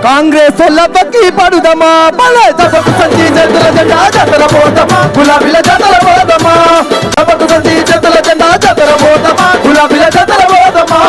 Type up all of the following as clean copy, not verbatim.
కాంగ్రెస్ తొక్కి పడుదమా బలే దెబ్బకు సంచి చేతుల జెండా జాతర పోదమా గులాబీల జాతర పోదమా దెబ్బకు సంచి చేతుల జెండా జాతర పోదమా గులాబీల జాతర పోదమా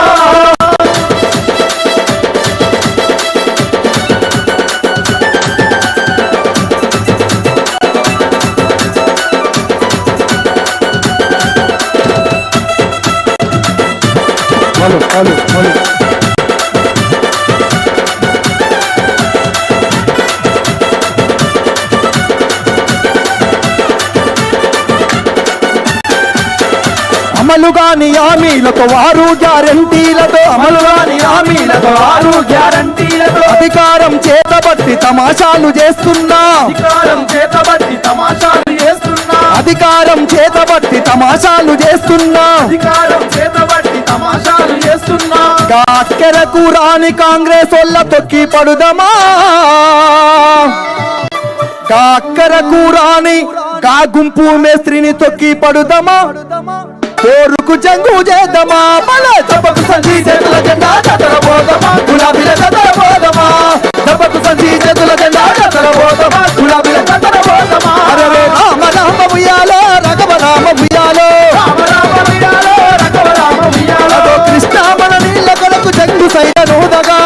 అమలుగాని హామీలతో వారు గ్యారంటీలతో అమలుగాని హామీలతో వారు గ్యారంటీలతో అధికారం చేతబట్టి తమాషాలు చేస్తున్నా అధికారం చేతబట్టి తమాషాలు చేస్తున్నా అధికారం చేతబట్టి తమాషాలు చేస్తున్నా అధికారం చేతబట్టి తమాషాలు చేస్తున్నా గాక్కెరకు రాని కాంగ్రెస్ వాళ్ళ తొక్కి పడుదమా గాక్కరకు రాని గా గుంపు మేస్త్రిని తొక్కి పడుదమా కోరుకు జంగు చేద్దామా బలే దెబ్బకు సంచి చేతుల జెండా జాతర పోదమా గులాబీల జాతర పోదమా దెబ్బకు సంచి చేతుల జెండా జాతర పోదమా గులాబీల జాతర పోదమా అరే రామ రామ ఉయ్యాలో రఘవ రామ ఉయ్యాలో రామ రామ ఉయ్యాలో రఘవ రామ ఉయ్యాలో కృష్ణ మన నీళ్ళ కొరకు జంగు సైరనూదగా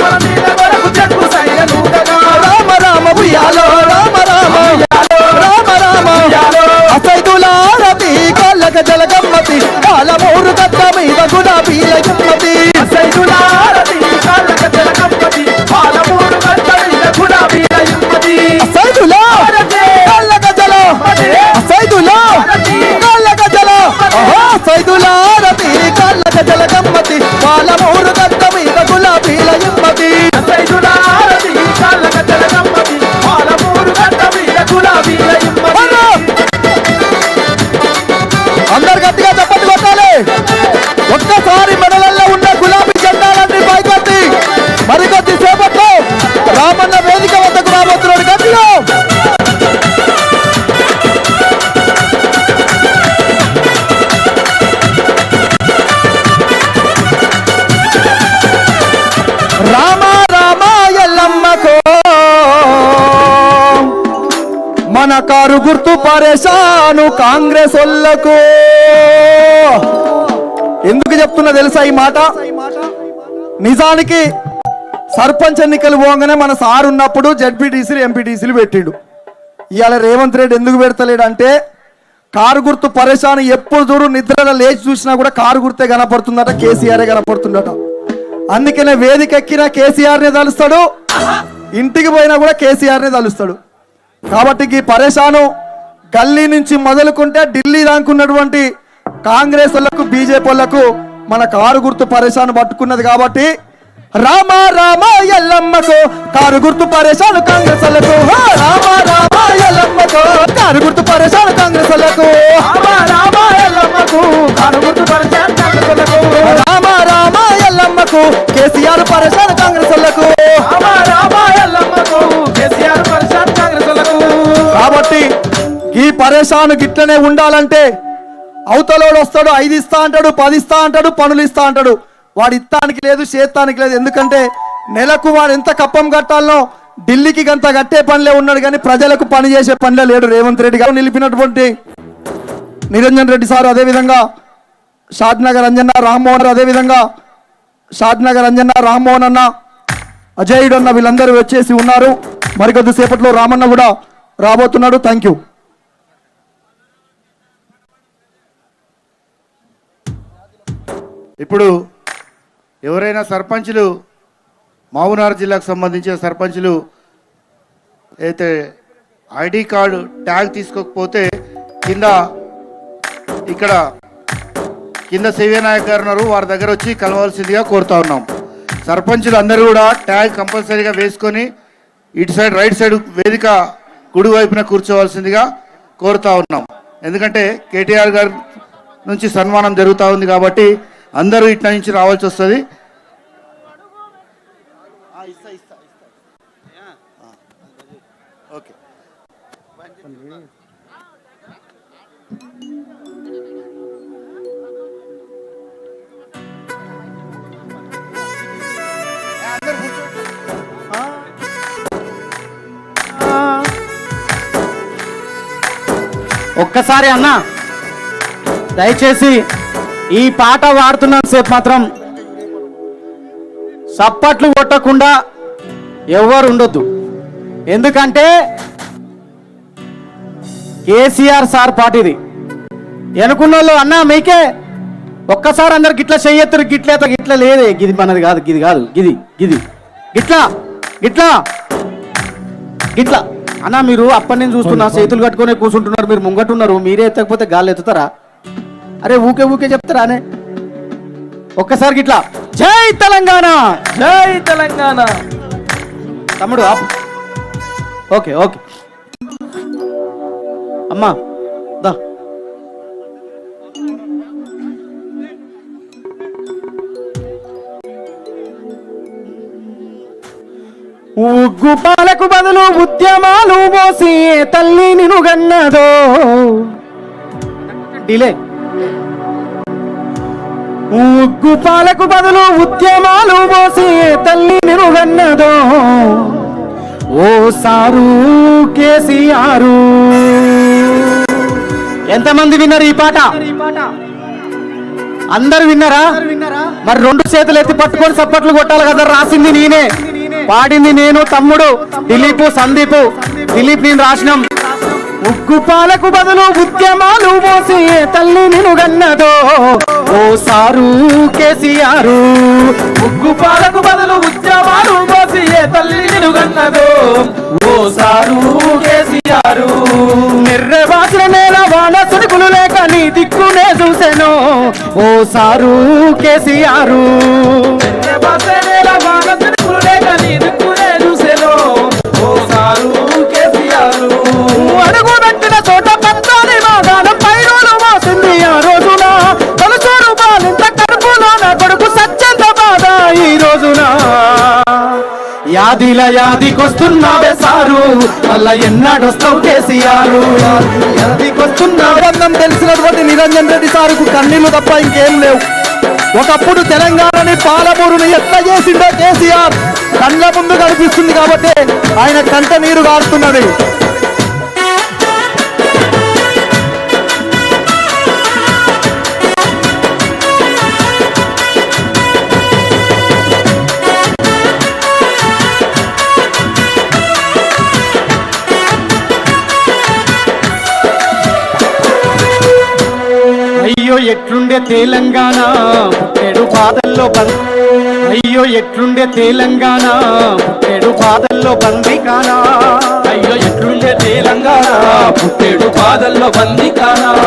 మన నీళ్ళ కొరకు జంగు సైరనూదగా రామ రామ ఉయ్యాలో రామ రామ ఉయ్యాలో రామ రామ ఉయ్యాలో అసైదులారతి కళ్ళక జలగమ్మతి కాలమూరు గద్ద మీద గులాబీల గుమ్మతి అసైదులారతి కళ్ళక జలగమ్మతి కాలమూరు గద్ద మీద గులాబీల గుమ్మతి అసైదులారతి కళ్ళక జల అసైదులారతి కళ్ళక జల అసైదులారతి కళ్ళక జలగమ్మతి కాలమూరు గద్ద మీద గులాబీల గుమ్మతి అసైదులారతి కళ్ళక జలగమ్మతి కాలమూరు గద్ద మీద గులాబీల గుమ్మతి అందరు గట్టిగా చప్పట్లు కొట్టాలి ఒక్కసారి మెడలలో ఉన్న గులాబీ జెండాలన్నీ పైకెత్తి మరికొద్ది సేపట్లో రామన్న వేదిక వద్దకు రాబోతున్నాడు గట్టిగా రామ రామ ఎల్లమ్మకో మన కారు గుర్తు పరేషాను కాంగ్రెస్ వాళ్ళకు ఎందుకు చెప్తున్నా తెలుసా ఈ మాట నిజానికి సర్పంచ్ ఎన్నికలు పోగానే మన సార్ ఉన్నప్పుడు జడ్పీటీసీలు ఎంపీటీసీలు పెట్టిండు ఇవాళ రేవంత్ రెడ్డి ఎందుకు పెడతలేడు అంటే కారు గుర్తు పరేషాను ఎప్పుడు చూడు నిద్రలో లేచి చూసినా కూడా కారు గుర్తే కనపడుతుందట కేసీఆర్ కనపడుతుందట అందుకనే వేదిక ఎక్కినా కేసీఆర్నే తలుస్తాడు ఇంటికి పోయినా కూడా కేసీఆర్నే తలుస్తాడు కాబట్టి ఈ పరేషాను గల్లీ నుంచి మొదలుకుంటే ఢిల్లీ దాకున్నటువంటి కాంగ్రెస్ వాళ్ళకు బీజేపీ వాళ్ళకు మన కారు గుర్తు పరేషాను పట్టుకున్నది కాబట్టి రామ రామ ఎల్లమ్మకు కారు గుర్తు పరేషాను కాంగ్రెస్ వాళ్ళకు రామ రామ ఎల్లమ్మకు కారు గుర్తు పరేషాను కాంగ్రెస్ వాళ్ళకు రామ ఎల్లమ్మకు కారు గుర్తు పరేషాను కాంగ్రెస్ వాళ్ళకు రామ రామ ఎల్లమ్మకు కేసీఆర్ పరేషాను కాంగ్రెస్ వాళ్ళకు రామ ఎల్లమ్మకు కేసీఆర్ పరేషాను కాంగ్రెస్ వాళ్ళకు కాబట్టి ఈ పరేషాను గిట్లనే ఉండాలంటే అవతలోడు వస్తాడు 5 ఇస్తా అంటాడు 10 ఇస్తా అంటాడు పనులు ఇస్తా అంటాడు వాడు ఇత్తానికి లేదు చేత్తానికి లేదు ఎందుకంటే నెలకు వాడు ఎంత కప్పం కట్టాలనో ఢిల్లీకి గంత కట్టే పనిలే ఉన్నాడు కానీ ప్రజలకు పని చేసే పనిలే లేడు రేవంత్ రెడ్డి గారు నిలిపినటువంటి నిరంజన్ రెడ్డి సార్ అదేవిధంగా షాద్నగర్ అంజన్న రామ్మోహన్ అదేవిధంగా షాద్నగర్ అంజన్న రామ్మోహన్ అన్న అజయుడు అన్న వీళ్ళందరూ వచ్చేసి ఉన్నారు మరికొద్ది సేపట్లో రామన్న కూడా రాబోతున్నాడు థ్యాంక్ యూ ఇప్పుడు ఎవరైనా సర్పంచులు మహబూబ్నగర్ జిల్లాకు సంబంధించిన సర్పంచులు అయితే ఐడి కార్డు ట్యాగ్ తీసుకోకపోతే కింద సివి నాయక్ గారు ఉన్నారు వారి దగ్గర వచ్చి కలవాల్సిందిగా కోరుతా ఉన్నాం సర్పంచులు అందరూ కూడా ట్యాగ్ కంపల్సరీగా వేసుకొని ఇటు సైడ్ రైట్ సైడ్ వేదిక కుడి వైపున కూర్చోవలసిందిగా కోరుతా ఉన్నాం ఎందుకంటే కేటీఆర్ గారి నుంచి సన్మానం జరుగుతూ ఉంది కాబట్టి అందరూ ఇట్లా నుంచి రావాల్సి వస్తుంది ఓకే ఒక్కసారి అన్న దయచేసి ఈ పాట వాడుతున్నంత సేపు మాత్రం చప్పట్లు కొట్టకుండా ఎవరు ఉండొద్దు. ఎందుకంటే కేసీఆర్ సార్ పాటిది. ఎనుకున్న వాళ్ళు అన్న మీకే ఒక్కసారి అందరు గిట్ల చెయ్యెత్తురు, గిట్ల లేదే, గిది మనది కాదు, గిది కాదు, గిది గిది గిట్లా గిట్లా గిట్లా అన్న. మీరు అప్పటి నుంచి చూస్తున్నా చేతులు కట్టుకొని కూర్చుంటున్నారు, మీరు ముంగట్టున్నారు, మీరే ఎత్తకపోతే గాలి ఎత్తుతారా? అరే ఊకే చెప్తారా అనే ఒక్కసారి గిట్లా జై తెలంగాణ, జై తెలంగాణ. తమ్ముడు ఓకే ఓకే అమ్మా దా. ఉగ్గు పాలకు బదులు ఉద్యమాలు మోసి తల్లి నిను గన్నదో డిలే. ఉగ్గు పాలకు బదులు ఉద్యమాలు మోసి తల్లి నిను గన్నదో ఓ సారు కేసీఆర్. ఎంతమంది విన్నారు ఈ పాట? అందరు విన్నారా? మరి రెండు చేతులు ఎత్తి పట్టుకొని చప్పట్లు కొట్టాలి కదా. రాసింది నేనే, పాడింది నేను, తమ్ముడు దిలీప్, సందీప్. దిలీప్ నేను రాసినాం. ఉగ్గు పాలకు బదులు ఉద్యమాలు మోసి తల్లి నిను గన్నదో ఓ సారు కేసీఆర్. ఉగ్గు పాలకు బదులు ఉద్యమాలు మోసి తల్లి నిను గన్నదో ఓ సారు కేసీఆర్. నిర్రె వాసిన నేల వాన సుడుకులు లేక నీ దిక్కునే చూసెను ఓ సారు కేసీఆర్. అడుగు పెట్టిన చోట పత్రాన్ని మాగానం పైరోలు మోసింది ఆ రోజున. తొలసూరు బాలింత కడుపులో నా కొడుకు సత్యంత బాధ ఈ రోజున. యాదికొస్తున్నావే సారు, మళ్ళా ఎన్నాడొస్తావు కేసీఆర్. యాదికొస్తున్నావే. బంధం తెలిసినటువంటి నిరంజన్ రెడ్డి సారుకు కన్నీళ్లు తప్ప ఇంకేం లేవు. ఒకప్పుడు తెలంగాణని పాలమూరుని ఎట్లా చేసిండో కేసీఆర్ కళ్ళ ముందు కనిపిస్తుంది కాబట్టి ఆయన కంట నీరు గారుతున్నది. అయ్యో ఎట్లుండే తెలంగాణ పుట్టెడు బాధల్లో అయ్యో ఎట్లుండే తెలంగాణ పుట్టెడు బాధల్లో బందికానా. అయ్యో ఎట్లుండే తెలంగాణ పుట్టేడు బాధల్లో బందికానా.